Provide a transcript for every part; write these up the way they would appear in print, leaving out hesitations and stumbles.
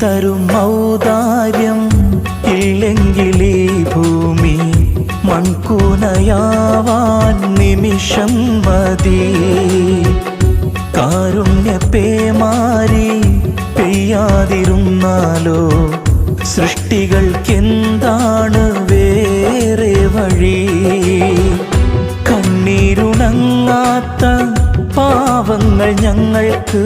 തരും ഔദാര്യം ഇല്ലെങ്കിലീ ഭൂമി മൺകൂനയാവാൻ നിമിഷം മതി. കാരുണ്യപേമാരി പെയ്യാതിരുന്നാലോ സൃഷ്ടികൾക്കെന്താണ് വേറെ വഴി? കണ്ണീരുണങ്ങാത്ത പാവങ്ങൾ ഞങ്ങൾക്ക്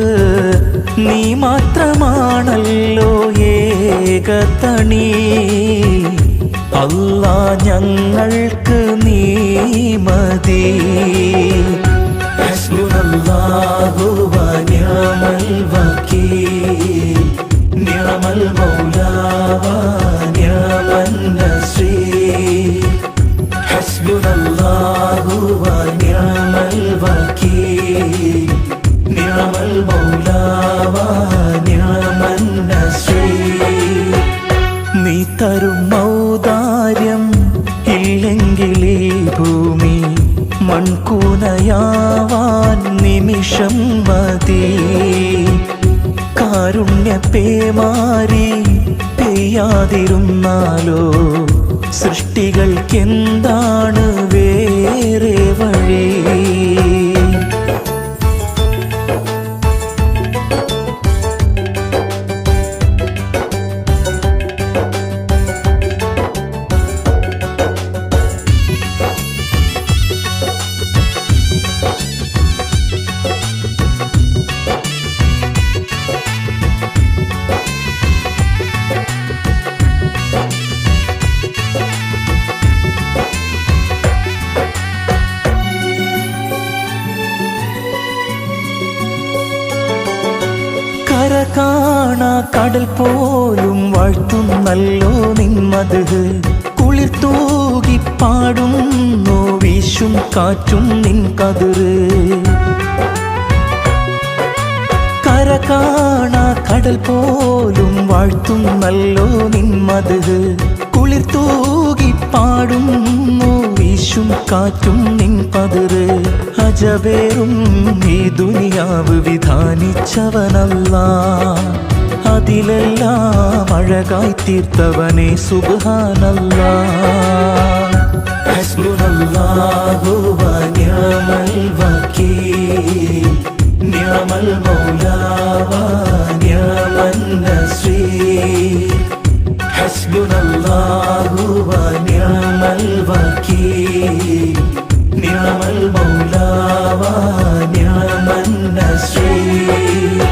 നീ മാത്രമാണല്ലോ ഏകതണി. അല്ലാ ഞങ്ങൾക്ക് നീ മതി. ഹസ്ബുനല്ലാഹു വ നിഅമൽ വകീൽ നിഅമൽ മൗലാ വ നിഅമൻ നസീർ. ഹസ്ബുനല്ലാഹു വ നിഅമൽ വകീൽ നിഅമൽ മൗലാ വ നിഅമൻ നസീർ. നീ തരും ഔദാര്യം ഇല്ലെങ്കിലീ ഭൂമി മൺകൂനയാവാൻ നിമിഷം മതി. കാരുണ്യപേമാരി പെയ്യാതിരുന്നാലോ സൃഷ്ടികൾക്കെന്താണ് വേറെ വഴി? കാണാ കടൽ പോലും വാഴ്ത്തുന്നല്ലോ നിന്മത്. കുളിർ തൂകി പാടുന്നു വീശും കാറ്റും നിൻ കതിര്. കര കാണാ കടൽ പോലും വാഴ്ത്തുന്നല്ലോ നിന്മത്. കുളിർ തൂകി പാടുന്നു വീശും കാറ്റും നിൻ കതിര്. അജബേറും ഈ ദുനിയാവ് വിധാനിച്ചവനല്ലാ, അതിലെല്ലാം അഴകായി തീർത്തവനെ സുബ്ഹാനല്ലാ. ഹസ്ബുനല്ലാഹു വ നിഅമൽ വകീൽ നിഅമൽ മൗലാ വ നിഅമൻ നസീർ. ഹസ്ബുനല്ലാഹു വ നിഅമൽ വകീൽ നിഅമൽ മൗലാ വ നിഅമൻ നസീർ.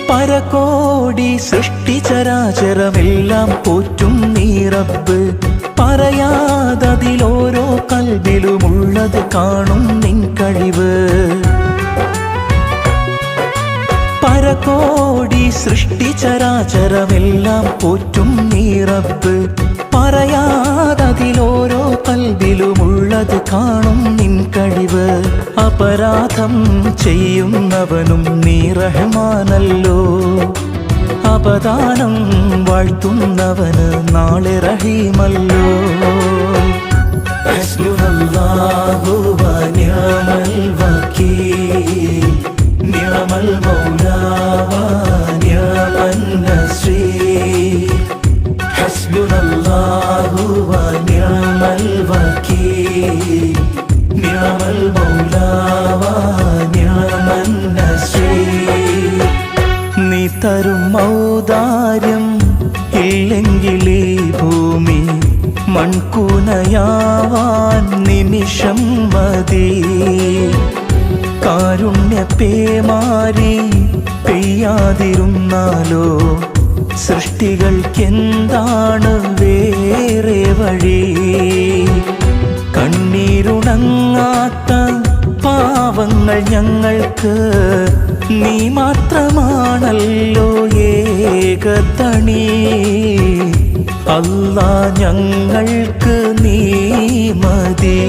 പരകോടി സൃഷ്ടിചരാചരമെല്ലാം പോറ്റും നീ റബ്ബ്. പറയാതതിലോരോ കൽബിലുമുള്ളത് കാണും നിൻ കഴിവ്. പരകോടി സൃഷ്ടിചരാചരമെല്ലാം പോറ്റും നീ റബ്ബ്. പറയാതതിലോരോ കൽബിലുമുള്ളത് കാണും നിൻ കഴിവ്. അപരാധം ചെയ്യുന്നവനും നീ റഹ്മാനല്ലോ, അപദാനം വാഴ്ത്തുന്നവന് നാളെ റഹീമല്ലോ. ഹസ്ബുനല്ലാഹു വ നിഅമൽ വകീൽ നിഅമൽ മൗലാ വ നിഅമൻ നസീർ. ഹസ്ബുനല്ലാഹു വ നിഅമൽ വകീൽ നിഅമൽ മൗലാ വ നിഅമൻ നസീർ. നീ തരും ഔദാര്യം ഇല്ലെങ്കിലീ ഭൂമി മൺകൂനയാവാൻ നിമിഷം മതി. കാരുണ്യപേമാരി പെയ്യാതിരുന്നാലോ സൃഷ്ടികൾക്കെന്താണ് വേറെ വഴി? കണ്ണീരുണങ്ങാത്ത പാവങ്ങൾ ഞങ്ങൾക്ക് നീ മാത്രമാണല്ലോ ഏകതണി. അല്ലാ ഞങ്ങൾക്ക് നീ മതി.